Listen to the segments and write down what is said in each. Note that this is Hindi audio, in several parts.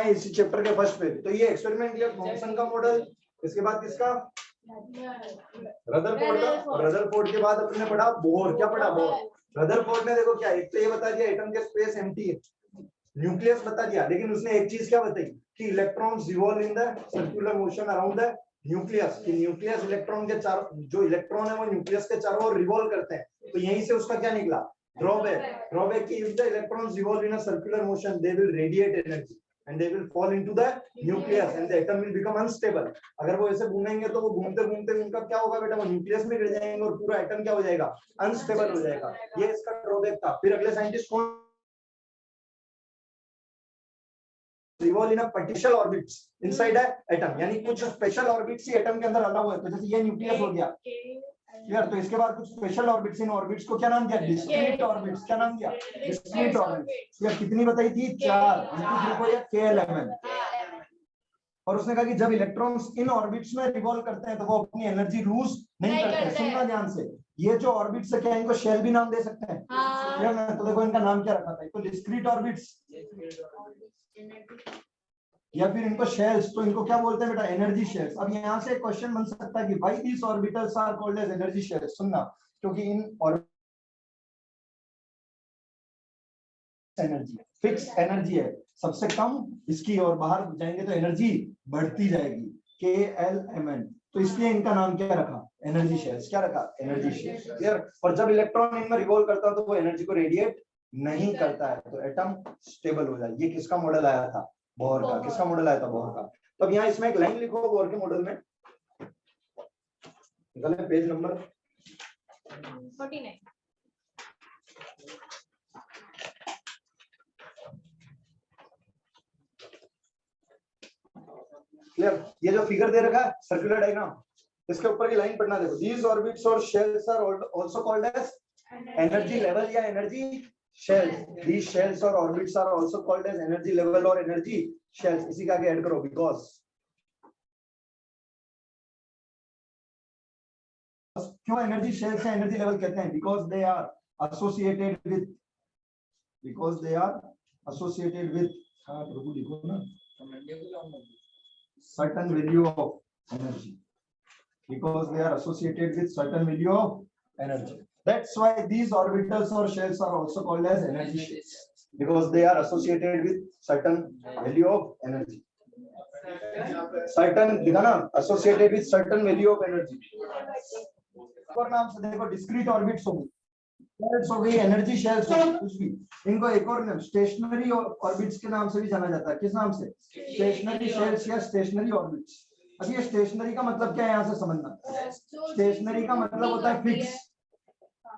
इसी चैप्टर के फर्स्ट पे तो ये एक्सपेरिमेंट किया थॉमसन का मॉडल, इसके बाद किसका रदरफोर्ड का, रदरफोर्ड के बाद अपने पढ़ा बोर। क्या पढ़ा बोर? रदरफोर्ड ने देखो क्या एक तो ये बता दिया एटम के स्पेस एम्प्टी है, न्यूक्लियस बता दिया, लेकिन उसने एक चीज क्या बताई कि electrons revolve in the circular motion around the nucleus, कि न्यूक्लियस इलेक्ट्रॉन के चारों, जो इलेक्ट्रॉन है वो न्यूक्लियस के चारों ओर रिवॉल्व करते हैं। तो यहीं से उसका क्या निकला ड्रॉबैक की if the electrons revolve in a circular motion they will radiate energy and they will fall into the nucleus and the atom will become unstable। अगर वो ऐसे घूमेंगे तो वो घूमते घूमते उनका क्या होगा बेटा, वो न्यूक्लियस में गिर जाएंगे और पूरा एटम क्या हो जाएगा, अनस्टेबल हो जाएगा। ये इसका ड्रॉबैक था। फिर अगले साइंटिस्ट कौन, revolve in a particular orbits inside the atom, यानी कुछ स्पेशल ऑर्बिट्स ही एटम के अंदर अलाउ है। तो जैसे ये न्यूक्लियस हो गया क्लियर, तो इसके बाद कुछ स्पेशल ऑर्बिट्स, इन ऑर्बिट्स को क्या नाम दिया, डिस्क्रीट ऑर्बिट्स। क्या नाम दिया, डिस्क्रीट ऑर्बिट्स। ये कितनी बताई थी, 4 KLMN। और उसने कहा कि जब इलेक्ट्रॉन्स इन ऑर्बिट्स में रिवॉल्व करते हैं तो वो अपनी एनर्जी लूज नहीं करते। सुनना ध्यान से, ये जो ऑर्बिट्स है क्या इनको शेल भी नाम दे सकते हैं? तो देखो इनका नाम क्या रखा था, तो डिस्क्रीट ऑर्बिट्स या फिर इनको शेल्स। तो इनको क्या बोलते हैं बेटा, एनर्जी शेल्स। अब यहाँ से क्वेश्चन बन सकता है कि why these orbitals are called as energy shells. सुनना, क्योंकि इन एनर्जी फिक्स एनर्जी है, सबसे कम इसकी, और बाहर जाएंगे तो एनर्जी बढ़ती जाएगी, KLMN। तो इसलिए इनका नाम क्या रखा, एनर्जी शेल्स। क्या रखा, एनर्जी शेल्स। क्लियर। और जब इलेक्ट्रॉन इनमें रिवॉल्व करता है तो वो एनर्जी को रेडिएट नहीं करता है, तो एटम स्टेबल हो जाए। ये किसका मॉडल आया था, बोर का। किसका मॉडल आया था, बोर का। तो अब यहाँ इसमें एक लाइन लिखो बोर के मॉडल में, निकालें पेज नंबर 49। क्लियर। ये जो फिगर दे रखा है सर्कुलर डायग्राम, इसके ऊपर की लाइन पढ़ना देखो। दीज ऑर्बिट्स और shells are also called as energy level या एनर्जी शेल्स। दीज शेल्स और orbits are also called as energy level और एनर्जी शेल्स। इसी का आगे ऐड करो, बिकॉज क्यों एनर्जी शेल्स या एनर्जी लेवल कहते हैं, because they are associated with Prabhu लिखो ना, certain value of energy, because they are associated with certain value of energy. That's why these orbitals or shells are also called as energy shells, because they are associated with certain value of energy. Certain लिखा ना, associated with certain value of energy। और नाम से देखो, discrete orbits होगी, शेल्स हो गई, एनर्जी शेल्स हो गई, कुछ भी। इनको एक और नाम स्टेशनरी ऑर्बिट्स के नाम से भी जाना जाता है। किस नाम से, स्टेशनरी शेल्स या स्टेशनरी ऑर्बिट्स। अब ये स्टेशनरी का मतलब क्या है, यहाँ से समझना। स्टेशनरी का मतलब होता है फिक्स,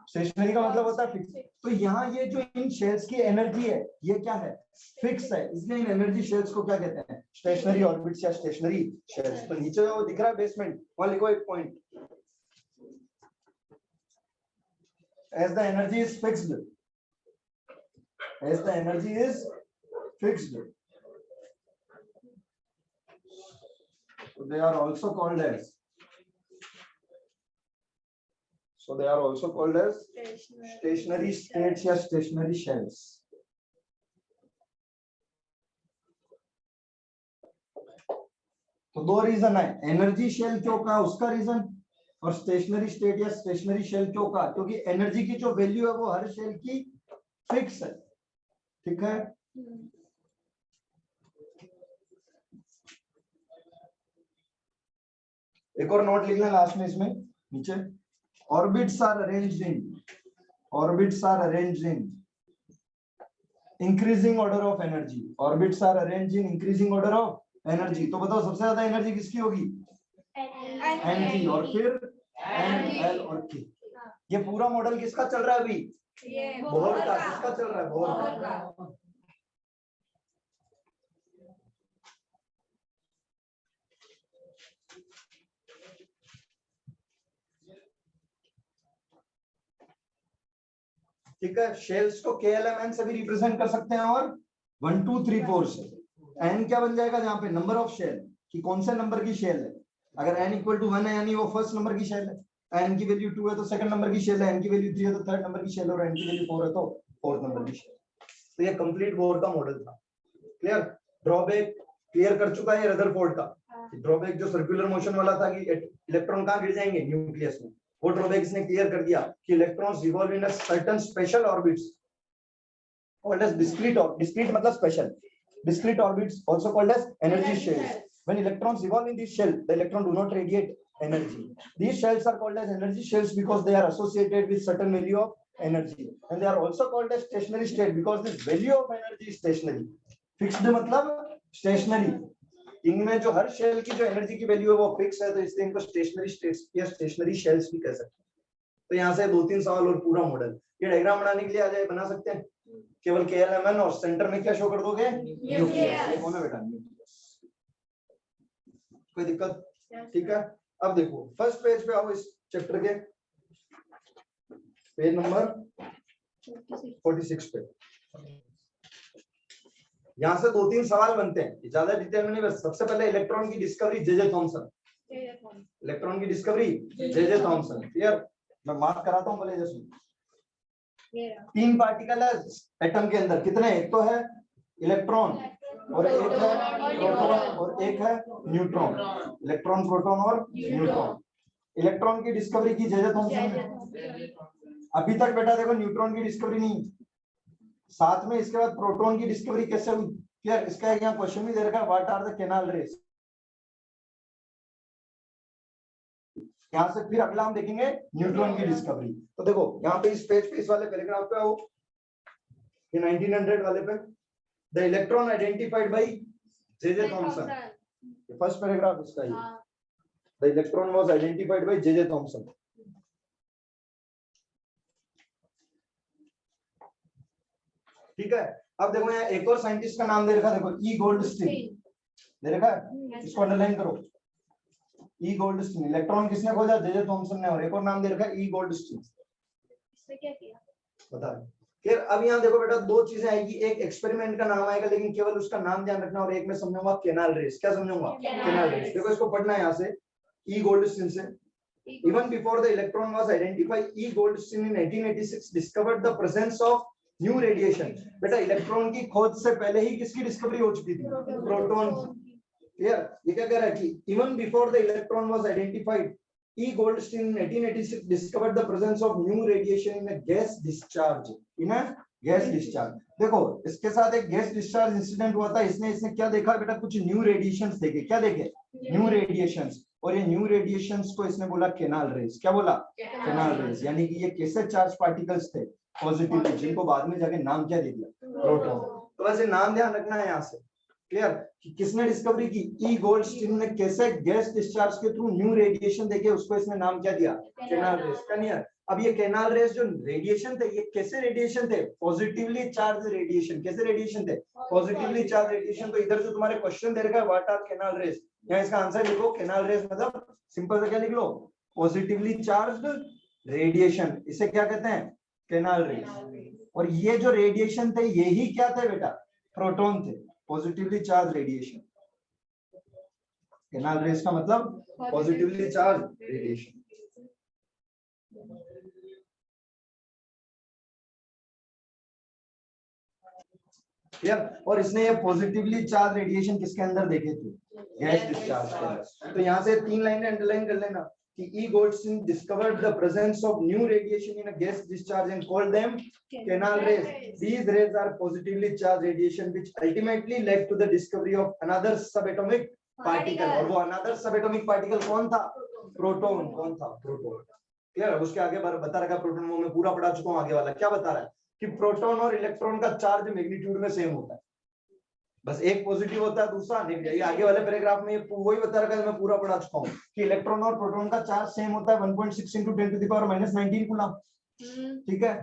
स्टेशनरी का मतलब होता है फिक्स। तो यहाँ ये जो इन शेल्स की एनर्जी है ये क्या है, फिक्स है, इसलिए इन एनर्जी शेल्स को क्या कहते हैं, स्टेशनरी ऑर्बिट्स या स्टेशनरी शेल्स। तो नीचे जो दिख रहा है बेसमेंट, वहां लिखो एक point, as the energy is fixed, as the energy is fixed, so they are also called as stationary states या stationary shells। तो दो रीजन है, एनर्जी शेल क्यों का उसका रीजन, और स्टेशनरी स्टेट या स्टेशनरी शेल क्यों का, क्योंकि एनर्जी की जो वैल्यू है वो हर शेल की फिक्स है। ठीक है, एक और नोट लिखना लास्ट में इसमें नीचे, orbits are arranged in increasing order of energy. Orbits are arranged in increasing order of energy. तो बताओ सबसे ज्यादा एनर्जी किसकी होगी, एनर्जी, और फिर एन एल और के। ये पूरा मॉडल किसका चल रहा है अभी, बोर का। किसका चल रहा है, बोर का। ठीक है, शेल्स को KLMN से भी रिप्रेजेंट कर सकते हैं और 1 2 3 4 से। एन क्या बन जाएगा जहां पे, नंबर ऑफ शेल, कि कौन से नंबर की शेल है। अगर n इक्वल टू 1 है यानी वो फर्स्ट नंबर की शेल है, n की वैल्यू 2 है तो सेकंड नंबर की शेल है, n की वैल्यू 3 है तो थर्ड नंबर की शेल है, और n की वैल्यू 4 है तो फोर्थ नंबर की शेल। तो ये कंप्लीट बोर का मॉडल था। क्लियर? ड्रॉबैक क्लियर कर चुका है रदरफोर्ड का। ड्रॉबैक जो सर्कुलर मोशन वाला था कि इलेक्ट्रॉन कहाँ गिर जाएंगे, न्यूक्लियस में, वो ड्रॉबैक इसने क्लियर कर दिया कि electrons revolve in a certain special orbits called as discrete मतलब special, discrete orbits also called as energy shells. When electrons revolve in this shell, the electron do not radiate energy. These shells are called as energy shells because they are associated with certain value of energy, and they are also called as stationary state because this value of energy is stationary. Fixed मतलब stationary. इनमें जो हर शेल की जो एनर्जी की वैल्यू है वो फिक्स है, तो इसलिए इनको स्टेशनरी स्टेट्स या स्टेशनरी शेल्स भी कह सकते हैं। तो यहाँ से 2-3 सवाल और पूरा मॉडल। ये डायग्राम बनाने के लिए आ जाए, बना सकते हैं। केवल KLMN और सेंटर में क्या शो कर दोगे, न्यूक्लियस। ये कौन है बेटा, न्यूक्लियस। कोई दिक्कत? ठीक है। अब देखो फर्स्ट पेज पे आओ, इस चैप्टर के पेज नंबर 46 पे। यहाँ से 2-3 सवाल बनते हैं, ज्यादा डिटेल में नहीं, बस सबसे पहले इलेक्ट्रॉन की डिस्कवरी जे थॉमसन। इलेक्ट्रॉन की डिस्कवरी जे थॉमसन। क्लियर? मैं मार्क कराता हूँ पहले। जैसे 3 पार्टिकल है एटम के अंदर, कितने? एक तो है इलेक्ट्रॉन और एक है प्रोटॉन और एक है न्यूट्रॉन। इलेक्ट्रॉन, प्रोटॉन और न्यूट्रॉन। इलेक्ट्रॉन की डिस्कवरी की जे थॉमसन ने। अभी तक बेटा देखो न्यूट्रॉन की डिस्कवरी नहीं, साथ में इसके बाद प्रोटॉन की डिस्कवरी कैसे हुई? क्लियर? इसका एक यहाँ क्वेश्चन भी दे रखा है, what are the canal rays. यहाँ से फिर अगला हम देखेंगे न्यूट्रॉन की डिस्कवरी। तो देखो यहाँ पे इस पेज पे, इस वाले पैराग्राफ पे आओ, ये 1900 वाले पे, the electron identified by J Thomson. First paragraph इसका ही, the electron was identified by J Thomson. ठीक है। अब देखो यहाँ एक और साइंटिस्ट का नाम दे रखा है, देखो ई गोल्डस्टीन दे रखा है, इसको अंडरलाइन करो। ई गोल्डस्टीन। इलेक्ट्रॉन किसने खोजा? जे थॉमसन ने। और एक और नाम दे रखा है ई गोल्डस्टीन। इसने क्या किया बता। फिर अब यहाँ देखो बेटा, 2 चीजें आएगी, एक एक्सपेरिमेंट का नाम आएगा लेकिन केवल उसका नाम ध्यान रखना, और एक में समझूंगा कैनाल रेस। क्या समझूंगा? Canal race. देखो इसको पढ़ना है यहाँ से, ई गोल्डस्टीन से। Even before the electron was identified, E. Goldstein in 1886 discovered the presence of new radiation. बेटा इलेक्ट्रॉन की खोज से पहले ही किसकी डिस्कवरी हो चुकी थी? प्रोटॉन की। क्लियर? ये क्या कह रहा है कि even before the electron was identified, E. Goldstein in 1886 discovered the presence of new radiation in a gas discharge. In a gas discharge. देखो इसके साथ एक गैस डिस्चार्ज इंसिडेंट हुआ था। इसने क्या देखा बेटा? कुछ न्यू रेडिएशंस देखे। क्या देखे? New radiations. और ये न्यू रेडिएशंस को इसने बोला कैनाल रेज। क्या बोला? Canal raise. यानी कि ये कैसे चार्ज पार्टिकल्स थे? पॉजिटिवली, जिनको बाद में जाके नाम क्या दे दिया? प्रोटॉन। तो वैसे नाम ध्यान रखना है यहाँ से। क्लियर? कि किसने डिस्कवरी की? ई गोल्डस्टीन ने। कैसे? गैस डिस्चार्ज के थ्रू न्यू रेडिएशन देखे, उसको इसने नाम क्या दिया? Canal raise. क्लियर? अब ये कैनाल रेज जो रेडिएशन थे, ये कैसे रेडिएशन थे? Positively charge radiation. कैसे रेडिएशन थे? Positively charge radiation. तो इधर जो तुम्हारे क्वेश्चन दे रखा है, व्हाट आर कैनाल रेज, यहाँ इसका आंसर लिखो। कैनाल रेज मतलब सिंपल से क्या लिख लो? Positively charged radiation. इसे क्या कहते हैं? Canal raise. और ये जो रेडिएशन थे, यही क्या थे बेटा? प्रोटॉन थे। Positively charge radiation. Canal raise का मतलब पॉजिटिवली चार्ज रेडिएशन। क्लियर? और इसने ये पॉजिटिवली चार्ज रेडिएशन किसके अंदर देखे थे? गैस डिस्चार्ज के अंदर। तो यहाँ से 3 लाइनें अंडरलाइन कर लेना कि E. Goldstein discovered the presence of new radiation in a gas discharge and called them canal rays. These rays are positively charged radiation which ultimately led to the discovery of another subatomic particle. और वो another subatomic particle कौन था? प्रोटॉन। कौन था? प्रोटॉन। क्लियर? अब उसके आगे बता रखा प्रोटॉन, वो मैं पूरा पढ़ा चुका हूँ। आगे वाला क्या बता रहा है कि प्रोटॉन और इलेक्ट्रॉन का चार्ज मैग्नीट्यूड में सेम होता है, बस एक पॉजिटिव होता है, दूसरा नेगेटिव। ये आगे वाले पैराग्राफ में वही बता रखा है, मैं पूरा पढ़ा चुका हूँ कि इलेक्ट्रॉन और प्रोटॉन का चार्ज सेम होता है 1.6 × 10⁻⁻19 कूलम। ठीक है?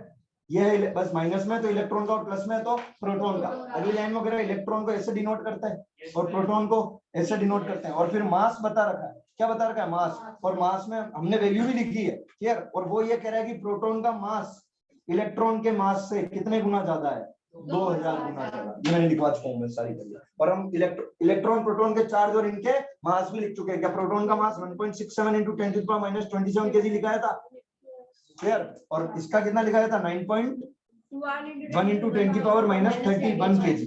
ये है बस माइनस में तो इलेक्ट्रॉन का और प्लस में तो प्रोटॉन का। अगली लाइन वगैरह इलेक्ट्रॉन को ऐसे डिनोट करता है और प्रोटॉन को ऐसे डिनोट करते हैं। और फिर मास बता रखा है। क्या बता रखा है? मास। और मास में हमने वैल्यू भी लिखी है। क्लियर? और वो ये कह रहा है कि प्रोटॉन का मास इलेक्ट्रॉन के मास से कितने गुना ज्यादा है? 2000 गुना ज्यादा। मैंने लिखवा चुका हूँ मैं सारी वैल्यू। और हम इलेक्ट्रॉन प्रोटॉन के चार्ज और इनके मास भी लिख चुके हैं। क्या प्रोटॉन का मास 1.67 × 10⁻⁻27 kg लिखाया था? क्लियर? और इसका कितना लिखाया था? 9.2 1 into 10 की पावर -31 kg।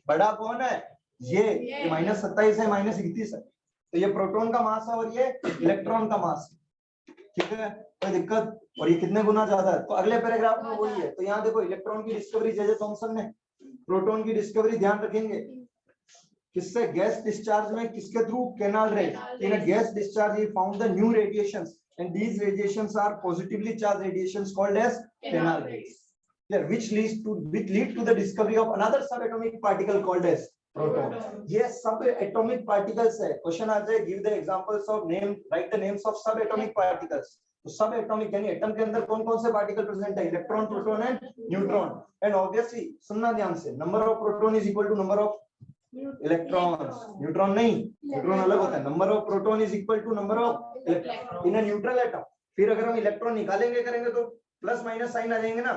बड़ा कौन है? ये -27 है, -31 है। तो ये प्रोटॉन का मास है और ये इलेक्ट्रॉन का मास है। ठीक है, कोई दिक्कत? और ये कितने गुना ज्यादा है? तो अगले पैराग्राफ में वही है। तो यहाँ देखो इलेक्ट्रॉन की डिस्कवरी जे थॉमसन ने, प्रोटॉन की डिस्कवरी ध्यान रखेंगे किससे? गैस डिस्चार्ज में। किसके थ्रू? Canal rays. In a gas discharge he found the new radiations and these radiations are positively charge radiations called as canal rays, which lead to the discovery of another subatomic particle called as proton. ये subatomic particles है। क्वेश्चन आ जाए, give the examples of name, write the names of subatomic particles. तो subatomic यानी एटम के अंदर कौन कौन से पार्टिकल प्रेजेंट है? Electron, proton and neutron. And obviously सुनना ध्यान से, number of proton is equal to number of electrons. Neutron नहीं, न्यूट्रॉन अलग होता है। Number of proton is equal to number of electron in a neutral atom. फिर अगर हम इलेक्ट्रॉन निकालेंगे करेंगे तो प्लस माइनस साइन आ जाएंगे ना।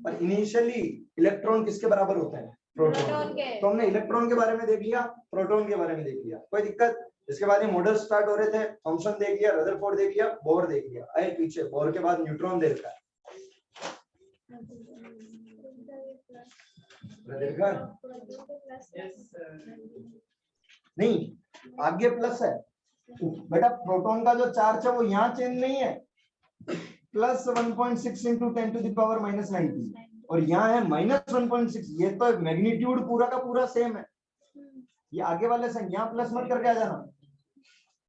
पर इनिशियली इलेक्ट्रॉन किसके बराबर होता है? प्रोटॉन के। तो हमने इलेक्ट्रॉन के बारे में देख लिया, प्रोटॉन के बारे में देख लिया, कोई दिक्कत? इसके बाद ये मॉडल स्टार्ट हो रहे थे, थॉमसन देख लिया, रदरफोर्ड देख लिया, बोर देख लिया। आए पीछे, बोर के बाद न्यूट्रॉन देखा है। नहीं, आगे प्लस है बेटा। प्रोटॉन का जो चार्ज है वो यहाँ चेंज नहीं है, plus 1.6 into 10 to the power -19, और यहाँ है -1.6। ये तो मैग्नीट्यूड पूरा का पूरा सेम है। ये आगे वाले से यहाँ प्लस मत करके आ जाना,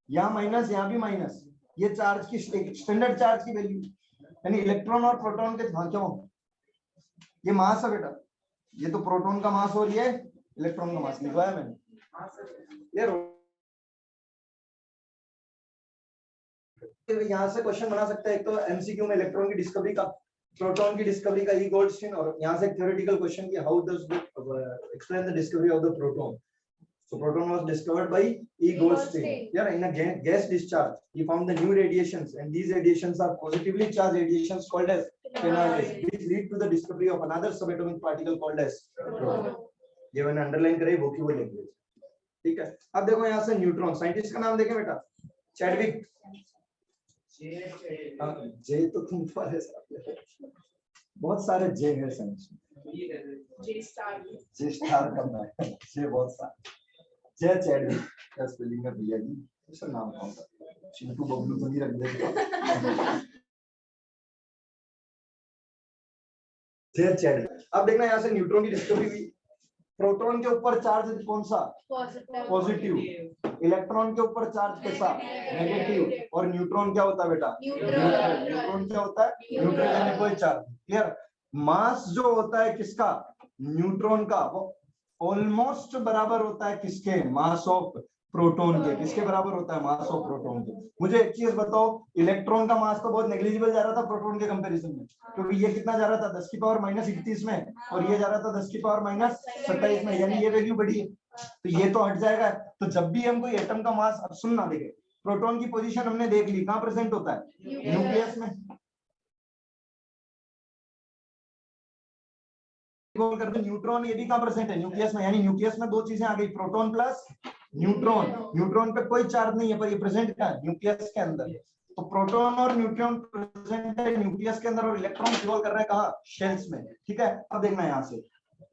यहाँ माइनस, यहाँ भी माइनस। ये चार्ज की स्टैंडर्ड चार्ज की वैल्यू, यानी इलेक्ट्रॉन और प्रोटॉन के। हाँ क्यों? ये मास है बेटा, ये तो प्रोटॉन का मास और ये इलेक्ट्रॉन का मास लिखवाया मैंने। ये यहाँ से क्वेश्चन बना सकते हैं। एक तो एमसीक्यू में इलेक्ट्रॉन की डिस्कवरी का, प्रोटॉन की डिस्कवरी का ई गोल्डस्टीन, और यहाँ से थ्योरेटिकल क्वेश्चन की how does explain the discovery of the proton. So proton was discovered by E. Goldstein. Yeah, in a gas discharge, he found the new radiations, and these radiations are positively charged radiations called as canal rays, which lead to the discovery of another subatomic particle called as proton. ये मैंने अंडरलाइन करे, वोकेबुलरी लैंग्वेज। ठीक है, अब देखो यहाँ से न्यूट्रॉन। साइंटिस्ट का नाम देखें बेटा, चैडविक। जे तो तुम पर है, बहुत सारे जे हैं साइंस में। जे स्टार करना है, जे बहुत सारे। जय चैडविक क्या स्पेलिंग है भैया जी? इसका नाम कौन सा? चिंटू बबलू तो नहीं रख देगा। जय चैडविक। अब देखना यहाँ से न्यूट्रॉन की डिस्कवरी हुई। प्रोटॉन के ऊपर चार्ज कौन सा? पॉजिटिव। इलेक्ट्रॉन के ऊपर चार्ज कैसा? नेगेटिव। और न्यूट्रॉन क्या होता है बेटा? न्यूट्रॉन क्या होता है? न्यूट्रल, यानी कोई चार्ज। क्लियर? मास जो होता है किसका? न्यूट्रॉन का, वो ऑलमोस्ट बराबर होता है किसके? मास ऑफ प्रोटॉन के। किसके बराबर होता है? मास ऑफ प्रोटॉन के। मुझे एक चीज बताओ, इलेक्ट्रॉन का मास तो बहुत नेग्लिजिबल जा रहा था प्रोटॉन के कंपैरिजन में, क्योंकि ये कितना जा रहा था? 10 की पावर -31 में, और ये जा रहा था 10 की पावर -27 में, यानी ये वैल्यू बढ़ी है। तो ये तो हट जाएगा। तो जब भी हम कोई एटम का मास, अब सुनना, देखे प्रोटॉन की पोजीशन हमने देख ली, कहाँ प्रेजेंट होता है? न्यूक्लियस में। करते न्यूट्रॉन, ये भी कहाँ प्रेजेंट है? न्यूक्लियस में। यानी न्यूक्लियस में दो चीजें आ गई, प्रोटॉन प्लस न्यूट्रॉन। न्यूट्रॉन पे कोई चार्ज नहीं है, पर ये प्रेजेंट कहाँ है? न्यूक्लियस के अंदर। तो प्रोटॉन और न्यूट्रॉन प्रेजेंट है न्यूक्लियस के अंदर, और इलेक्ट्रॉन रिवॉल्व कर रहे हैं कहाँ? शेल्स में। ठीक है, अब देखना यहाँ से,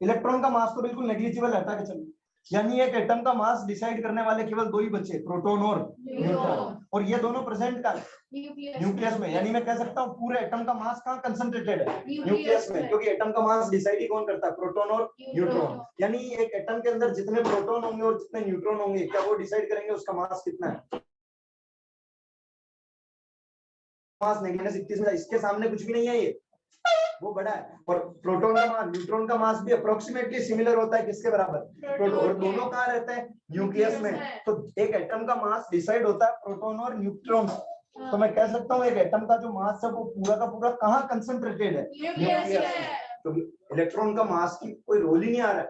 इलेक्ट्रॉन का मास तो बिल्कुल नेग्लिजिबल रहता है, चलिए, यानी एक एटम का मास डिसाइड करने वाले केवल दो ही बचे, प्रोटॉन और न्यूट्रॉन, और ये दोनों प्रेजेंट का न्यूक्लियस में। यानी मैं कह सकता हूँ पूरे एटम का मास कहाँ कंसंट्रेटेड है? न्यूक्लियस में, क्योंकि एटम का मास डिसाइड ही कौन करता है? प्रोटॉन और न्यूट्रॉन। यानी एक एटम के अंदर जितने प्रोटॉन होंगे और जितने न्यूट्रॉन होंगे, क्या वो डिसाइड करेंगे उसका मास कितना है? मास -31 में, इसके सामने कुछ भी नहीं है, ये वो बड़ा है। और प्रोटॉन का मास, न्यूट्रॉन का मास भी अप्रोक्सीमेटली सिमिलर होता है, किसके बराबर? प्रोटॉन। और दोनों कहाँ रहते हैं? न्यूक्लियस में। तो एक एटम का मास डिसाइड होता है प्रोटॉन और न्यूट्रॉन। तो मैं कह सकता हूँ एक एटम का जो मास है वो पूरा का पूरा कहाँ कंसंट्रेटेड है? न्यूक्लियस में। तो इलेक्ट्रॉन का मास की कोई रोल ही नहीं आ रहा है,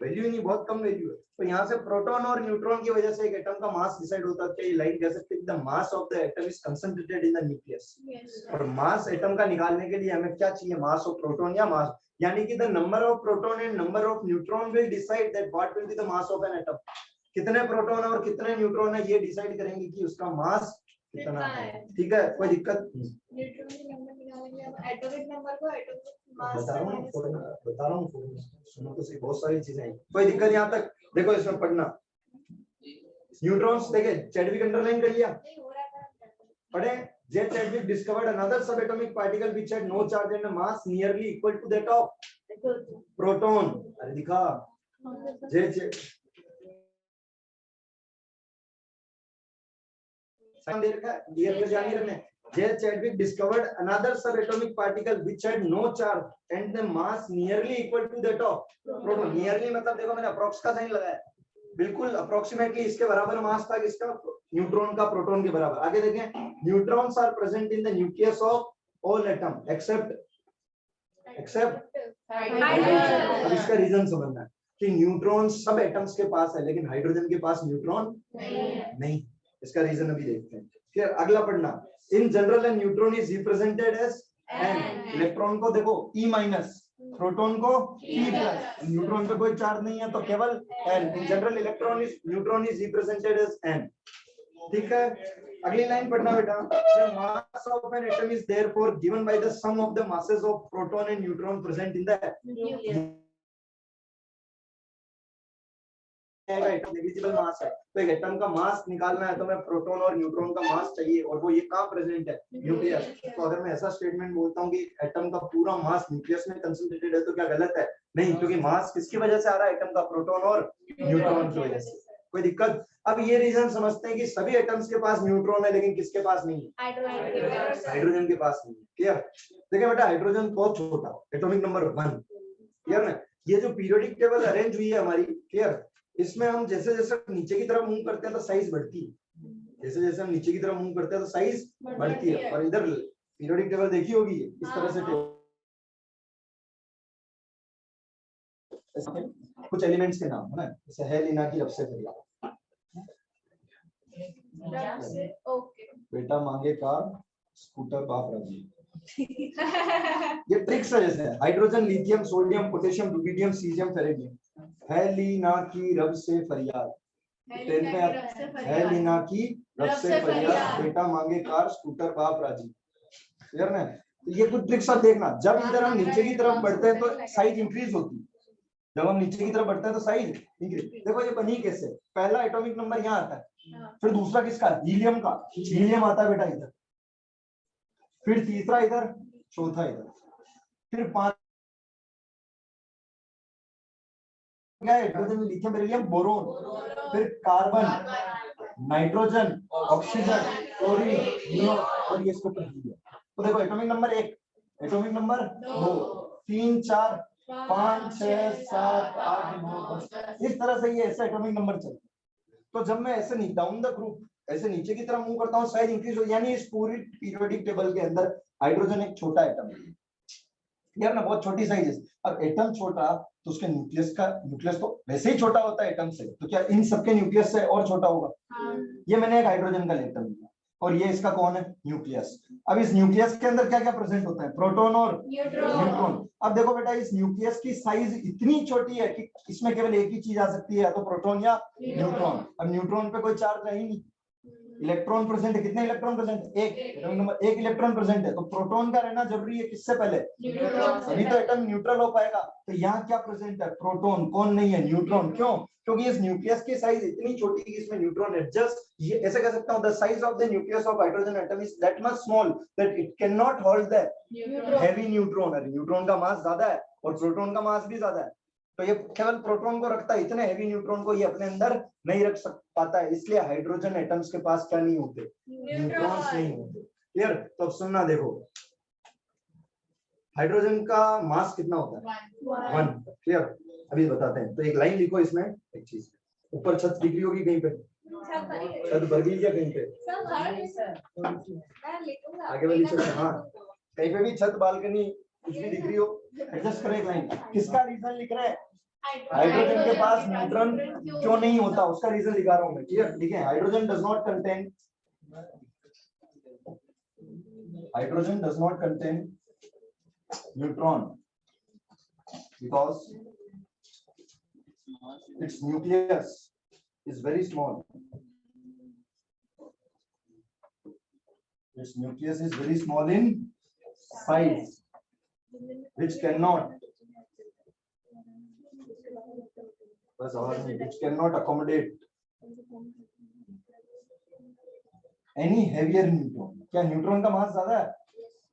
वैल्यू ही नहीं, बहुत कम वैल्यू है। तो यहाँ से प्रोटॉन और न्यूट्रॉन की वजह से एक एटम का मास डिसाइड होता है। ये लाइन कह सकते हैं, the mass of the atom is concentrated in the nucleus. और मास एटम का निकालने के लिए हमें क्या चाहिए? मास ऑफ प्रोटॉन या मास, यानी कि the number of proton and number of neutron will decide that what will be the mass of an atom. कितने प्रोटॉन और कितने न्यूट्रॉन है, ये डिसाइड करेंगे कि उसका मास कितना है, ठीक है, कोई दिक्कत? न्यूट्रॉन के नंबर निकालेंगे अब एटॉमिक नंबर को एटॉमिक मास बता से रहा हूँ minus बता रहा हूँ, सुनो तो सही, बहुत सारी चीजें हैं, कोई दिक्कत यहाँ तक? देखो इसमें पढ़ना, न्यूट्रॉन्स देखे, चैडविक अंडरलाइन कर लिया, नहीं हो रहा था। पढ़े, जे Chadwick discovered another subatomic particle which had no charge and a mass nearly equal to that of proton. अरे दिखा, जे देर का डियर का ध्यान रखना, जे Chadwick discovered another subatomic particle which had no charge and the mass nearly equal to that of proton. Nearly मतलब देखो मैंने अप्रोक्स का साइन लगाया, बिल्कुल अप्रोक्सीमेटली इसके बराबर मास था किसका, न्यूट्रॉन का प्रोटॉन के बराबर। आगे देखें, neutrons are present in the nucleus of all atom except hydrogen. अब इसका रीजन समझना है कि न्यूट्रॉन सब एटम्स के पास है लेकिन हाइड्रोजन के पास न्यूट्रॉन नहीं, इसका रीजन अभी देखते हैं। फिर अगला पढ़ना, in general and neutron is represented as n, electron को देखो E माइनस, प्रोटॉन को P प्लस, न्यूट्रॉन पे कोई चार्ज नहीं है तो केवल n। In general neutron is represented as n, ठीक है। अगली लाइन पढ़ना बेटा, the mass of an atom is therefore given by the sum of the masses of proton and neutron present in the negligible mass है, तो एक एटम का मास निकालना है तो मैं प्रोटॉन और न्यूट्रॉन का मास चाहिए और वो ये कहाँ प्रेजेंट है, न्यूक्लियस। तो अगर मैं ऐसा स्टेटमेंट बोलता हूँ कि एटम का पूरा मास न्यूक्लियस में कंसंट्रेटेड है तो क्या गलत है? नहीं, क्योंकि मास किसकी वजह से आ रहा है, एटम का प्रोटॉन और न्यूट्रॉन की वजह से। कोई दिक्कत? अब ये रीजन समझते हैं कि सभी एटम्स के पास न्यूट्रॉन है लेकिन किसके पास नहीं है, हाइड्रोजन के पास नहीं है। क्लियर? देखिए बेटा, हाइड्रोजन बहुत छोटा, एटॉमिक नंबर 1, क्लियर ना। ये जो पीरियोडिक टेबल अरेंज हुई है हमारी, क्लियर, इसमें हम जैसे जैसे नीचे की तरफ मूव करते हैं तो साइज बढ़ती है, जैसे जैसे हम नीचे की तरफ मूव करते हैं तो साइज बढ़ती है। और इधर पीरियोडिक टेबल देखी होगी, इस तरह से कुछ एलिमेंट्स के नाम है ना, जैसे है लीना की, रब से फरियाद, ओके बेटा मांगे कार, स्कूटर बाप राजी। ये ट्रिक्स है, जैसे hydrogen, lithium, sodium, potassium, rubidium, caesium, francium. है लीना की रब से फरियाद, है लीना की रब से फरियाद, बेटा मांगे कार, स्कूटर बाप राजी। क्लियर ना? तो ये कुछ ट्रिक्स आप देखना, जब इधर हम नीचे की तरफ बढ़ते हैं तो साइज इंक्रीज होती है, जब हम नीचे की तरफ बढ़ते हैं तो साइज इंक्रीज। देखो ये बनी कैसे, पहला एटॉमिक नंबर यहाँ आता है, फिर दूसरा किसका, हीलियम का, हीलियम आता है बेटा इधर, फिर तीसरा इधर, चौथा इधर, फिर 5 हाइड्रोजन, लिथियम, बेरिलियम, बोरोन, फिर carbon, nitrogen, oxygen, chlorine, neon और ये इसको हीलियम। तो देखो एटॉमिक नंबर 1, एटॉमिक नंबर 2, 3, 4, 5, 6, 7, 8, 9, 10, इस तरह से ये ऐसे एटॉमिक नंबर चलते हैं। तो जब मैं ऐसे डाउन द ग्रुप ऐसे नीचे की तरफ मूव करता हूँ, साइज इंक्रीज हो, यानी इस पूरी पीरियोडिक टेबल के अंदर हाइड्रोजन एक छोटा एटम है, यार ना, बहुत छोटी साइज है। अब एटम छोटा तो उसके न्यूक्लियस तो वैसे ही छोटा होता है एटम से, तो क्या इन सबके न्यूक्लियस से और छोटा होगा? ये मैंने एक हाइड्रोजन का लेटर लिया और ये इसका कौन है, न्यूक्लियस। अब इस न्यूक्लियस के अंदर क्या क्या प्रेजेंट होता है, प्रोटॉन और न्यूट्रॉन। अब देखो बेटा, इस न्यूक्लियस की साइज इतनी छोटी है कि इसमें केवल एक ही चीज आ सकती है, या तो प्रोटॉन या न्यूट्रॉन। अब न्यूट्रॉन पे कोई चार्ज है ही नहीं, इलेक्ट्रॉन प्रेजेंट है, कितने इलेक्ट्रॉन प्रेजेंट है, एक नंबर, एक इलेक्ट्रॉन प्रेजेंट है, तो प्रोटॉन का रहना जरूरी है किससे पहले, अभी तो एटम न्यूट्रल हो पाएगा। तो यहाँ क्या प्रेजेंट है, प्रोटॉन, कौन नहीं है, न्यूट्रॉन। क्यों? क्योंकि इस न्यूक्लियस की साइज इतनी छोटी है कि इसमें न्यूट्रॉन है। जस्ट ये ऐसे कह सकता हूं, the size of the nucleus of hydrogen atom is that much small that it can not hold the heavy neutron. और न्यूट्रॉन का मास ज्यादा है और प्रोटॉन का मास भी ज्यादा है, तो ये केवल प्रोटॉन को रखता है, इतने हेवी न्यूट्रॉन को ये अपने अंदर नहीं रख पाता है, इसलिए हाइड्रोजन एटम्स के पास क्या नहीं होते, न्यूट्रॉन्स नहीं होते। क्लियर? तो अब सुनना, देखो हाइड्रोजन का मास कितना होता है, 1। क्लियर? अभी बताते हैं। तो एक लाइन लिखो इसमें, एक चीज, ऊपर छत दिख रही होगी कहीं पे, छत भर गई क्या कहीं पे, आगे वाली छत, हाँ कहीं पे भी छत, बालकनी कुछ भी दिख रही हो, एडजस्ट करो एक लाइन। किसका रीजन लिख रहे हैं, हाइड्रोजन के पास न्यूट्रॉन क्यों नहीं होता, उसका रीजन लिखा रहा हूं मैं। क्लियर? ठीक है, hydrogen does not contain neutron because its nucleus is very small. its nucleus is very small in size, which cannot, बस आवाज नहीं, which cannot accommodate any heavier neutron. क्या न्यूट्रॉन का मास ज्यादा है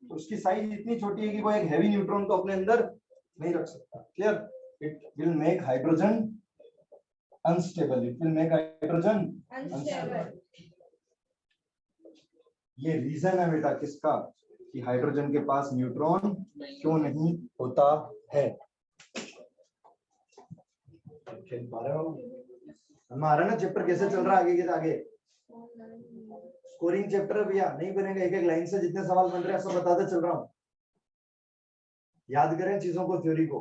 तो उसकी साइज इतनी छोटी है कि वो एक हैवी न्यूट्रॉन को अपने अंदर नहीं रख सकता. Clear? It will make hydrogen unstable. It will make hydrogen unstable. ये रीजन है बेटा किसका कि हाइड्रोजन के पास न्यूट्रॉन क्यों नहीं होता है. हमारा ना चैप्टर कैसे चल रहा है आगे के आगे. स्कोरिंग चैप्टर भैया नहीं बनेगा. एक एक लाइन से जितने सवाल बन रहे हैं सब बताते चल रहा हूँ. याद करें चीजों को, थ्योरी को.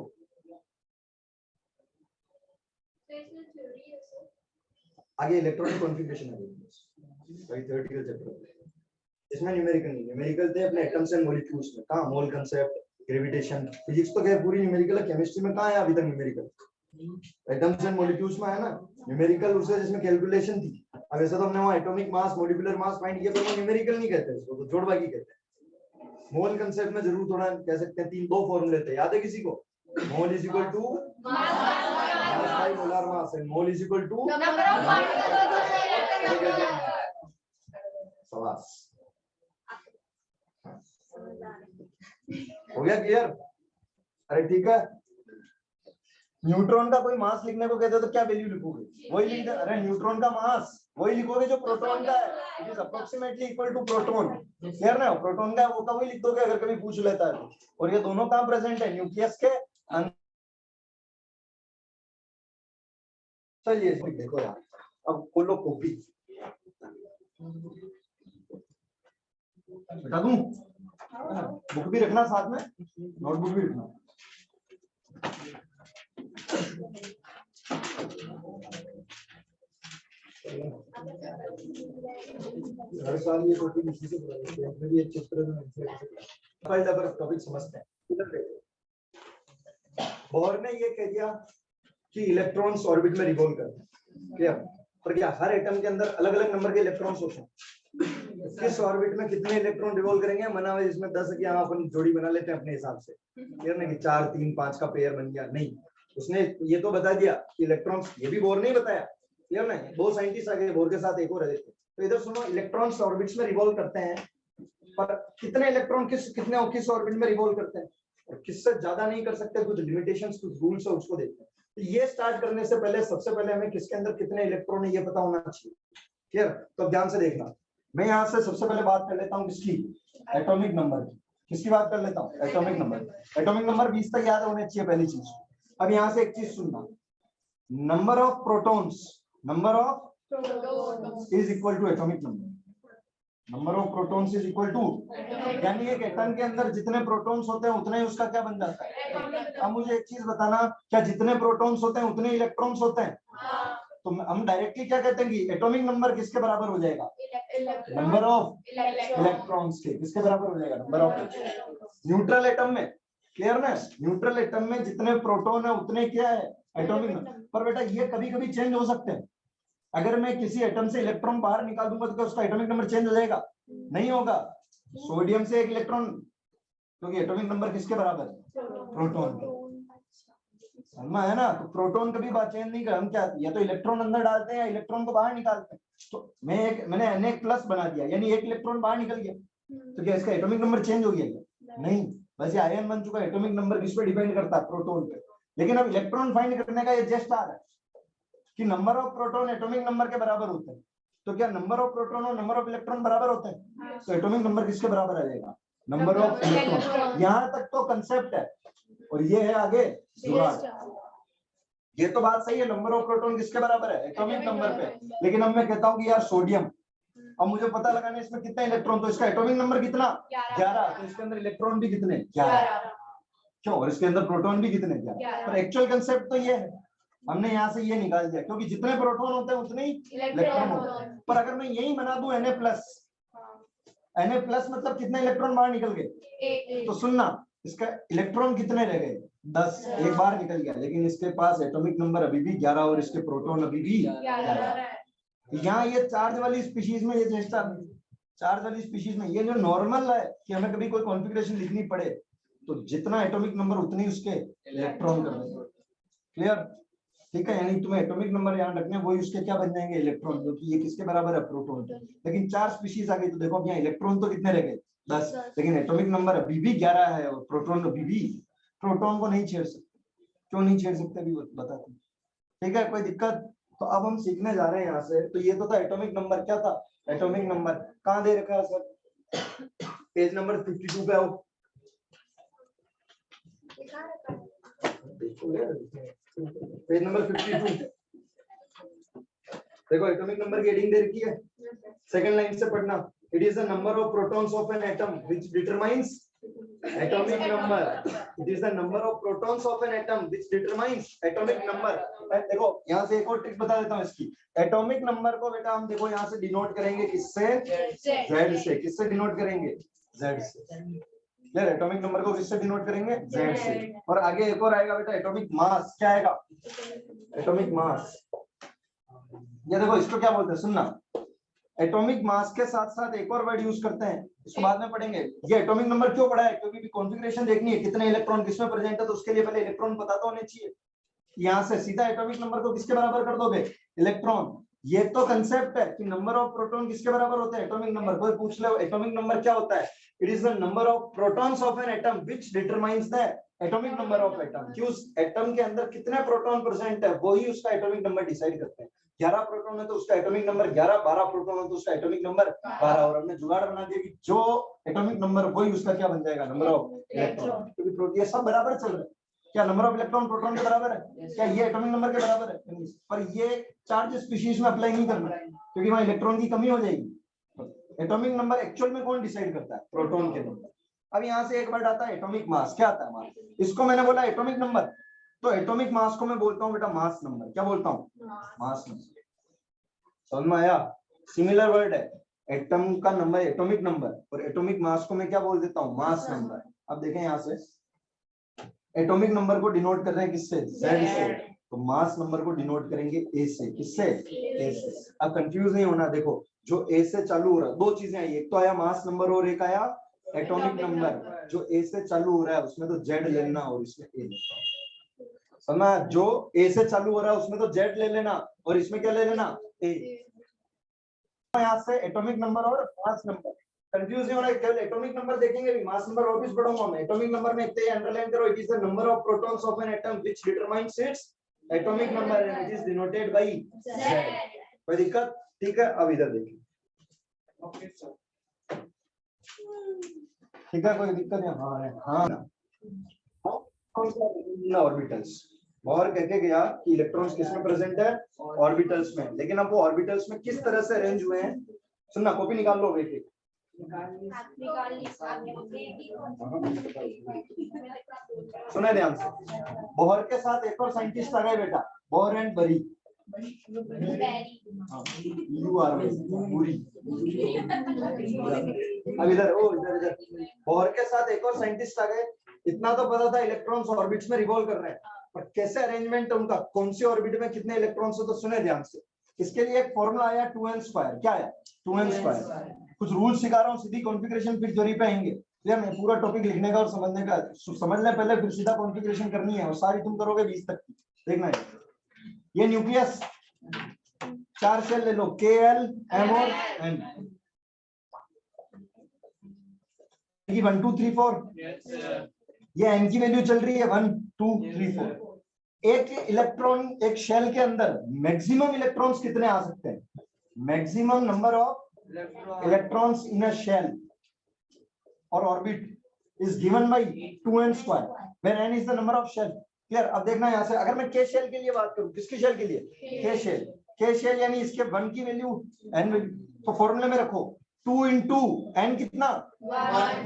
आगे इलेक्ट्रॉनिक कॉन्फ़िगरेशन है भाई, थ्योरेटिकल चैप्टर. इसमें न्यूमेरिकल नहीं. न्यूमेरिकल थे अपने एटम्स एंड मॉलिक्यूल्स में. कहां मोल कांसेप्ट, ग्रेविटेशन, फिजिक्स तो खैर पूरी न्यूमेरिकल है. केमिस्ट्री में कहां है अभी तक न्यूमेरिकल? एटम्स एंड मॉलिक्यूल्स में है ना न्यूमेरिकल. उससे जिसमें कैलकुलेशन थी. अब ऐसा तो हमने वहां atomic mass, molecular mass find किया, पर वो न्यूमेरिकल नहीं कहते इसको, तो जोड़बागी कहते हैं. मोल कांसेप्ट में जरूर थोड़ा कह सकते हैं. दो फॉर्मूले थे, याद है किसी को? Mole is equal to mass by molar mass and mole is equal to सवास. हो गया क्लियर? अरे ठीक है. न्यूट्रॉन का कोई मास लिखने को कहते हो तो क्या वैल्यू लिखोगे? वही लिख दे. अरे न्यूट्रॉन का मास वही लिखोगे जो प्रोटॉन का है. It is approximately equal to proton. Clear ना? प्रोटॉन का वो का वही लिख दोगे अगर कभी पूछ लेता है तो. और ये दोनों कहां प्रेजेंट है? न्यूक्लियस के अंदर. चलिए देखो यार, अब खोलो कॉपी. बता दूं? बुक भी रखना साथ में, नोटबुक भी रखना. हर साल ये टॉपिक इसी से पढ़ाते हैं. अपने भी एक चैप्टर में फाइल अगर टॉपिक समझते हैं. बोर ने ये कह दिया कि इलेक्ट्रॉन्स ऑर्बिट में रिवॉल्व करते हैं. क्लियर? पर क्या हर एटम के अंदर अलग अलग नंबर के इलेक्ट्रॉन्स होते हैं? किस ऑर्बिट में कितने इलेक्ट्रॉन रिवॉल्व करेंगे मना हुआ जिसमें 10 की यहाँ अपन जोड़ी बना लेते हैं अपने हिसाब से. क्लियर ना कि 4 3 5 का पेयर बन गया? नहीं. उसने ये तो बता दिया कि इलेक्ट्रॉन्स, ये भी बोर नहीं बताया. क्लियर ना? दो साइंटिस्ट आगे बोर के साथ एक और है. तो इधर सुनो, इलेक्ट्रॉन्स ऑर्बिट्स में रिवॉल्व करते हैं, पर कितने इलेक्ट्रॉन किस ऑर्बिट में रिवॉल्व करते हैं और किससे ज्यादा नहीं कर सकते. कुछ लिमिटेशंस, कुछ रूल्स है, उसको देखते हैं. तो ये स्टार्ट करने से पहले सबसे पहले हमें किसके अंदर कितने इलेक्ट्रॉन है ये पता होना चाहिए. क्लियर? तो ध्यान से देखना. मैं यहाँ से सबसे पहले बात कर लेता हूँ किसकी? एटॉमिक नंबर की. किसकी बात कर लेता हूँ? Atomic number. एटॉमिक नंबर 20 तक याद होने चाहिए पहली चीज. अब यहाँ से एक चीज सुनना. Number of protons, number of is equal to atomic number. Number of protons is equal to, यानी एक एटम के अंदर जितने प्रोटॉन्स होते हैं उतना ही उसका क्या बन जाता है. अब मुझे एक चीज बताना, क्या जितने प्रोटॉन्स होते हैं उतने इलेक्ट्रॉन्स होते हैं? तो हम डायरेक्टली क्या कहते हैं कि एटॉमिक नंबर किसके बराबर हो जाएगा? नंबर ऑफ इलेक्ट्रॉन्स के. किसके बराबर हो जाएगा? Number of. न्यूट्रल एटम में, क्लियर ना? न्यूट्रल एटम में जितने प्रोटॉन है उतने क्या है? Atomic number. पर बेटा ये कभी कभी चेंज हो सकते हैं. अगर मैं किसी एटम से इलेक्ट्रॉन बाहर निकाल दूंगा तो क्या उसका एटॉमिक नंबर चेंज हो जाएगा? नहीं होगा. सोडियम से एक इलेक्ट्रॉन, क्योंकि एटॉमिक नंबर किसके बराबर है? प्रोटॉन के. समझ है ना? तो प्रोटॉन कभी बात चेंज नहीं कर. हम क्या, या तो इलेक्ट्रॉन अंदर डालते हैं या इलेक्ट्रॉन को बाहर निकालते हैं. तो मैंने Na+ बना दिया, यानी एक इलेक्ट्रॉन बाहर निकल गया, तो क्या इसका एटॉमिक नंबर चेंज हो गया? नहीं. वैसे आयन बन चुका. एटॉमिक नंबर किस पे डिपेंड करता है? प्रोटॉन पे. लेकिन अब इलेक्ट्रॉन फाइंड करने का ये जस्ट आ रहा है कि number of proton atomic number के बराबर होते हैं. तो क्या नंबर ऑफ प्रोटॉन और नंबर ऑफ इलेक्ट्रॉन बराबर होते हैं? तो एटॉमिक नंबर किसके बराबर आ जाएगा? Number of electron. यहाँ तक तो कंसेप्ट है. और ये है आगे जुगाड़. ये तो बात सही है, नंबर ऑफ प्रोटॉन किसके बराबर है? एटॉमिक नंबर पे. लेकिन अब मैं कहता हूँ कि यार सोडियम, अब मुझे पता लगाना है इसमें कितने इलेक्ट्रॉन. तो इसका एटॉमिक नंबर कितना? 11. तो इसके अंदर इलेक्ट्रॉन भी कितने? 11. क्यों? और इसके अंदर प्रोटॉन भी कितने? 11. पर एक्चुअल कंसेप्ट तो ये है. हमने यहाँ से ये निकाल दिया क्योंकि जितने प्रोटॉन होते हैं उतने ही इलेक्ट्रॉन होते हैं. पर अगर मैं यही बना दूं Na+, मतलब कितने इलेक्ट्रॉन बाहर निकल गए? तो सुनना, इसका इलेक्ट्रॉन कितने रह गए? 10. एक बार निकल गया. लेकिन इसके पास एटॉमिक नंबर अभी भी 11 और इसके प्रोटॉन अभी भी 11. यहाँ ये चार्ज वाली स्पीशीज में ये जस्ट चार्ज वाली स्पीशीज में ये जो नॉर्मल है कि हमें कभी कोई कॉन्फ़िगरेशन लिखनी पड़े तो जितना एटॉमिक नंबर उतनी उसके इलेक्ट्रॉन कर देंगे। क्लियर? ठीक है, यानी तुम्हें एटॉमिक नंबर याद रखने हैं, वही उसके क्या बन जाएंगे इलेक्ट्रॉन, क्योंकि ये किसके बराबर है प्रोटॉन। लेकिन 4 स्पीशीज आ गई तो देखो अब यहाँ इलेक्ट्रॉन तो कितने रह गए 10, लेकिन एटॉमिक नंबर अभी भी 11 है और प्रोटॉन अभी भी, प्रोटॉन को नहीं छेड़ सकते। क्यों नहीं छेड़ सकते अभी बताते। ठीक है, कोई दिक्कत? तो अब हम सीखने जा रहे हैं यहाँ से। तो ये तो था एटॉमिक नंबर। क्या था एटॉमिक नंबर? कहाँ दे रखा है सर? पेज नंबर 52 पे आओ। पेज नंबर 52 देखो, एटॉमिक नंबर की हेडिंग दे रखी है, सेकंड लाइन से पढ़ना। It is the number of protons of an atom which determines atomic number. It is the number of protons of an atom which determines atomic number. देखो यहाँ से एक और ट्रिक बता देता हूँ इसकी। एटॉमिक नंबर को बेटा हम देखो यहाँ से डिनोट करेंगे किससे? Z से। किससे डिनोट करेंगे? Z से। एटॉमिक नंबर को किससे डिनोट करेंगे? Z से। और आगे एक और आएगा बेटा एटॉमिक मास। क्या आएगा? Atomic mass. ये देखो इसको क्या बोलते हैं, सुनना। एटॉमिक मास के साथ साथ एक और वर्ड यूज करते हैं, इसको बाद में पढ़ेंगे। ये एटॉमिक नंबर क्यों पढ़ा है? क्योंकि कॉन्फ़िगरेशन देखनी है कितने इलेक्ट्रॉन किसमें प्रेजेंट है, तो उसके लिए पहले इलेक्ट्रॉन पता तो होने चाहिए। यहाँ से सीधा एटॉमिक नंबर को किसके बराबर कर दोगे? इलेक्ट्रॉन। ये तो कंसेप्ट है कि नंबर ऑफ प्रोटॉन किसके बराबर होते हैं? Atomic number. कोई पूछ ले एटॉमिक नंबर क्या होता है? It is the number of protons of an atom which determines the atomic number of atom. कि उस एटम के अंदर कितने प्रोटॉन प्रेजेंट है वही उसका एटॉमिक नंबर डिसाइड करते हैं। 11 प्रोटॉन है तो उसका एटॉमिक नंबर 11, 12 प्रोटॉन है तो उसका एटॉमिक नंबर 12। और हमने जुगाड़ बना दिया कि जो एटॉमिक नंबर वही उसका क्या बन जाएगा? Number of electron. क्योंकि प्रोटॉन ये सब बराबर चल रहे हैं। क्या नंबर ऑफ इलेक्ट्रॉन प्रोटॉन के बराबर है? क्या ये एटॉमिक नंबर के बराबर है? पर ये चार्ज स्पीशीज में अप्लाई नहीं करना क्योंकि वहां इलेक्ट्रॉन की कमी हो जाएगी। एटॉमिक नंबर एक्चुअल में कौन डिसाइड करता है? प्रोटॉन के नंबर। अब यहाँ से एक वर्ड आता है एटॉमिक मास। क्या आता है? मास। इसको मैंने बोला एटॉमिक नंबर, तो एटॉमिक मास को मैं बोलता हूँ बेटा मास नंबर। क्या बोलता हूँ? Mass number. समझ में आया? सिमिलर वर्ड है, एटम का नंबर एटॉमिक नंबर और एटॉमिक मास को मैं क्या बोल देता हूँ? Mass number. अब देखें यहाँ से एटॉमिक नंबर को डिनोट कर रहे हैं किससे? Z से। तो मास नंबर को डिनोट करेंगे A से। किससे? A से। अब कंफ्यूज नहीं होना। देखो जो A से चालू हो रहा है, दो चीजें आई, एक तो आया मास नंबर और एक आया एटॉमिक नंबर। जो A से चालू हो रहा है उसमें तो Z ले लेना और इसमें A लेना। समझ? जो A से चालू हो रहा है उसमें तो Z ले लेना और इसमें क्या ले लेना? A। यहाँ से एटॉमिक नंबर और मास नंबर कंफ्यूज नहीं होना। केवल एटॉमिक नंबर देखेंगे, भी मास नंबर और भी पढ़ूंगा मैं। एटॉमिक नंबर में इतने अंडरलाइन करो, it is the number of protons of an atom which determines its atomic number and it is denoted by Z। कोई दिक्कत? ठीक है, अब इधर देखिए। ठीक है, कोई दिक्कत नहीं? हाँ हाँ ऑर्बिटल्स। और कह के गया कि इलेक्ट्रॉन्स किसमें प्रेजेंट है? ऑर्बिटल्स में। लेकिन अब वो ऑर्बिटल्स में किस तरह से अरेंज हुए हैं, सुनना। कॉपी निकाल लो एक। सुना ध्यान से। बोहर के साथ एक और साइंटिस्ट आ गए बेटा, बोहर एंड बरी। अब इधर इधर बोहर के साथ एक और साइंटिस्ट आ गए। इतना तो पता था इलेक्ट्रॉन्स ऑर्बिट्स में रिवॉल्व कर रहे हैं, पर कैसे अरेंजमेंट है उनका, कौन सी ऑर्बिट में कितने इलेक्ट्रॉन्स हो, तो सुने ध्यान से। इसके लिए एक फॉर्मूला आया 2n²। क्या आया? 2n²। कुछ रूल सिखा रहा हूँ, सीधी कॉन्फ़िगरेशन फिर थ्योरी पे आएंगे। क्लियर? मैं पूरा टॉपिक लिखने का और समझने का, समझने पहले फिर सीधा कॉन्फ़िगरेशन करनी है और सारी तुम करोगे 20 तक की। देखना है ये न्यूक्लियस 4 सेल ले लो, Kl M और N की 1 2 3 4। ये N की वैल्यू चल रही है 1 2 3 4। एक इलेक्ट्रॉन एक शेल के अंदर मैक्सिमम इलेक्ट्रॉन्स कितने आ सकते हैं? Maximum number of electrons in a shell और orbit is given by 2n² where n is the number of shell। Clear? अब देखना यहाँ से, अगर मैं K शेल के लिए बात करूं, किसकी शेल के लिए? K shell. K शेल यानी इसके 1 की वैल्यू n वैल्यू, तो फॉर्मूले में रखो 2 into n कितना?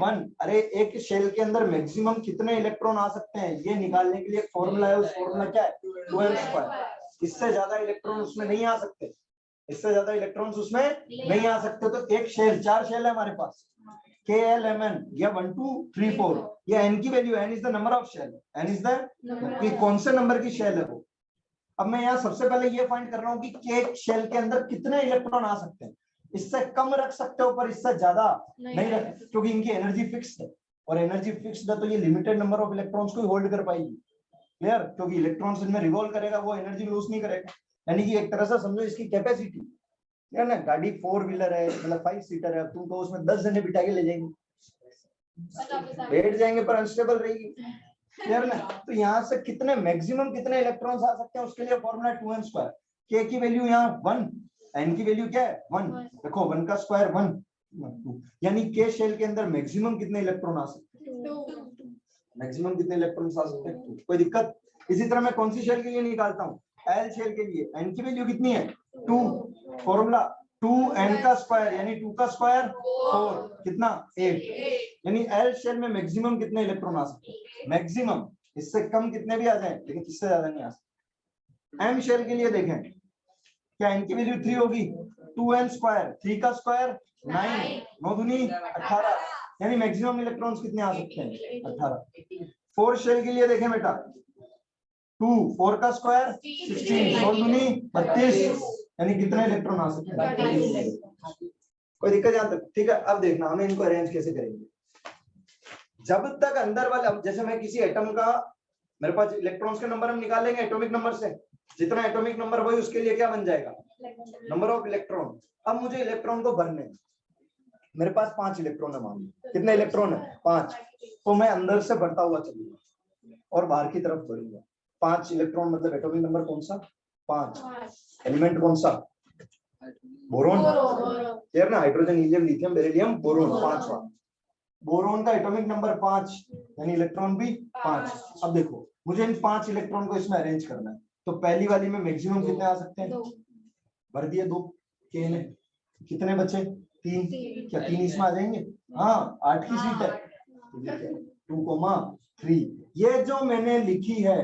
1। अरे एक शेल के अंदर मैक्सिमम कितने इलेक्ट्रॉन आ सकते हैं ये निकालने के लिए एक फॉर्मूला है, उस फॉर्मूला क्या है? 2n²। इससे ज्यादा इलेक्ट्रॉन उसमें नहीं आ सकते, इससे ज्यादा इलेक्ट्रॉन्स उसमें नहीं आ सकते। तो एक शेल, 4 शेल है हमारे पास, KLMN, या 1 2 3 4। ये n की वैल्यू, n is the number of shell, n is the कौन से नंबर की शेल है वो। अब मैं यहाँ सबसे पहले ये फाइंड कर रहा हूँ कि K शेल के अंदर कितने इलेक्ट्रॉन आ सकते हैं। इससे कम रख सकते हो पर इससे ज्यादा नहीं रख, नहीं क्योंकि इनकी एनर्जी फिक्स्ड है, और एनर्जी फिक्स्ड है तो ये लिमिटेड नंबर ऑफ इलेक्ट्रॉन्स को होल्ड कर पाएगी। क्लियर? क्योंकि इलेक्ट्रॉन्स इनमें रिवॉल्व करेगा, वो एनर्जी लूज नहीं करेगा। यानी कि एक तरह से समझो इसकी कैपेसिटी है ना, गाड़ी 4 व्हीलर है, मतलब 5 सीटर है, तुमको उसमें 10 जने बिठा के ले जाएंगे, बैठ जाएंगे पर अनस्टेबल रहेगी। क्लियर ना? तो यहाँ से कितने मैक्सिमम कितने इलेक्ट्रॉन्स आ सकते हैं, उसके लिए फॉर्मूला 2n²। के की वैल्यू यहाँ 1, एन की वैल्यू क्या है 1। देखो 1 का स्क्वायर 1, यानी के शेल के अंदर मैक्सिमम कितने इलेक्ट्रॉन आ सकते हैं, मैक्सिमम कितने इलेक्ट्रॉन्स आ सकते हैं, कोई दिक्कत? इसी तरह मैं कौन सी शेल के लिए निकालता हूँ, एल शेल के लिए, एन की वैल्यू कितनी है 2, फॉर्मूला 2n का स्क्वायर यानी 2 का स्क्वायर 4, कितना 8, यानी एल शेल में मैक्सिमम कितने इलेक्ट्रॉन आ सकते हैं, मैक्सिमम। इससे कम कितने भी आ जाए लेकिन इससे ज्यादा नहीं आ सकते। एम शेल के लिए देखें, क्या एन की वैल्यू 3 होगी, 2n², 3 का स्क्वायर 9, 9 दूनी 18, यानी मैक्सिमम इलेक्ट्रॉन्स कितने आ सकते हैं 18। 4 शेल के लिए देखें बेटा, 2, 4 का स्क्वायर 16, 16 दूनी 32, यानी कितने इलेक्ट्रॉन आ सकते हैं, कोई दिक्कत यहाँ तक? ठीक है, अब देखना हमें इनको अरेंज कैसे करेंगे। जब तक अंदर वाला, जैसे मैं किसी एटम का, मेरे पास इलेक्ट्रॉन्स के नंबर हम निकाल लेंगे एटॉमिक नंबर से, जितना एटॉमिक नंबर वही उसके लिए क्या बन जाएगा, नंबर ऑफ इलेक्ट्रॉन। अब मुझे इलेक्ट्रॉन को भरने, मेरे पास 5 इलेक्ट्रॉन है, मान लो कितने इलेक्ट्रॉन है 5, तो मैं अंदर से बढ़ता हुआ चलूंगा और बाहर की तरफ बढ़ूंगा। 5 इलेक्ट्रॉन मतलब एटॉमिक नंबर कौन सा 5, एलिमेंट कौन सा बोरोन, क्लियर ना, hydrogen helium lithium beryllium boron, 5वां बोरोन का एटॉमिक नंबर 5, यानी इलेक्ट्रॉन भी 5। अब देखो मुझे इन 5 इलेक्ट्रॉन को इसमें अरेंज करना है, तो पहली वाली में मैक्सिमम कितने आ सकते हैं, भर दिए 2 के ने, कितने बचे 3, क्या 3 इसमें आ जाएंगे, हाँ 8 की सीट है, 2,3। ये जो मैंने लिखी है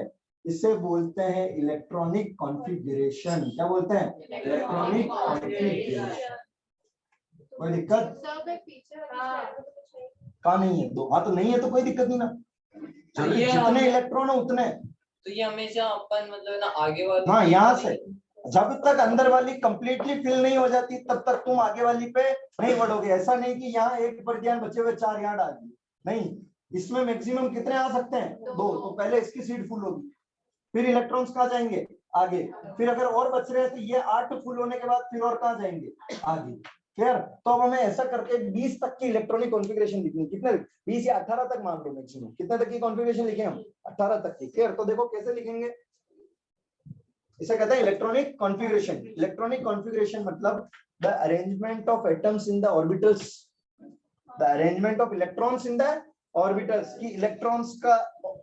इसे बोलते हैं इलेक्ट्रॉनिक कॉन्फ़िगरेशन। क्या बोलते हैं, इलेक्ट्रॉनिक कॉन्फ़िगरेशन। कोई दिक्कत? कहाँ नहीं है, दो हाँ तो नहीं है तो कोई दिक्कत नहीं ना, जितने इलेक्ट्रॉन है उतने, तो ये हमेशा अपन मतलब ना आगे वाली, हाँ यहाँ से जब तक अंदर वाली कंप्लीटली फिल नहीं हो जाती तब तक तुम आगे वाली पे नहीं बढ़ोगे। ऐसा नहीं कि यहाँ 1 बढ़ गया, बचे हुए 4 यहाँ डाल दिए, नहीं, इसमें मैक्सिमम कितने आ सकते हैं 2, तो पहले इसकी सीट फुल होगी, फिर इलेक्ट्रॉन्स कहाँ जाएंगे आगे, फिर अगर और बच रहे हैं तो ये 8 फुल होने के बाद फिर और कहाँ जाएंगे आगे। क्लियर? तो अब हमें ऐसा करके 20 तक की इलेक्ट्रॉनिक कॉन्फ़िगरेशन लिखनी, कितने 20 या 18 तक मान लो मैक्सिमम, कितने तक की कॉन्फ़िगरेशन लिखे हम 18 तक की। क्लियर? तो देखो कैसे लिखेंगे, इसे कहते हैं इलेक्ट्रॉनिक कॉन्फ़िगरेशन। इलेक्ट्रॉनिक कॉन्फ़िगरेशन मतलब the arrangement of atoms in the orbitals, the arrangement of electrons in the orbitals, की इलेक्ट्रॉन्स का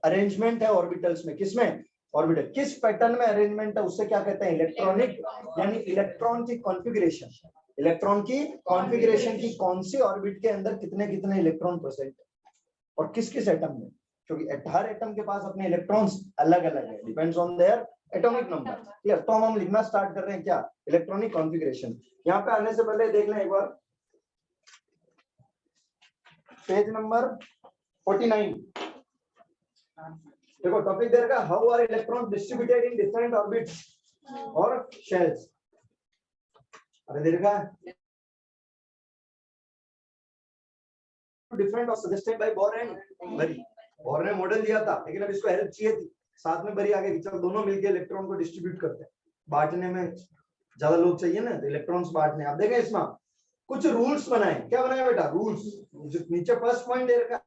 अरेंजमेंट है ऑर्बिटल्स में, किसमें ऑर्बिटल, किस पैटर्न में अरेंजमेंट है उससे क्या कहते हैं इलेक्ट्रॉनिक, यानी इलेक्ट्रॉन की कॉन्फ़िगरेशन, इलेक्ट्रॉन की कॉन्फ़िगरेशन की कौन सी ऑर्बिट के अंदर कितने कितने इलेक्ट्रॉन प्रेजेंट है और किस किस एटम में, क्योंकि 18 एटम के पास अपने इलेक्ट्रॉन्स अलग अलग है, depends on their atomic number. Clear? तो हम लिखना स्टार्ट कर रहे हैं क्या, इलेक्ट्रॉनिक कॉन्फ़िगरेशन। यहाँ पे आने से पहले देख लें एक बार पेज नंबर 49, देखो टॉपिक दे रखा how are electrons distributed in different orbits और शेल्स। अरे दे रखा डिफरेंट और suggested by Bohr and Bury. Bohr ने मॉडल दिया था लेकिन अब इसको हेल्प चाहिए थी, साथ में बरी आगे चलो दोनों मिलके इलेक्ट्रॉन को डिस्ट्रीब्यूट करते हैं, बांटने में ज्यादा लोग चाहिए ना, तो इलेक्ट्रॉन्स बांटने। आप देखें इसमें कुछ रूल्स बनाए, क्या बनाए बेटा रूल्स, नीचे फर्स्ट पॉइंट दे रखा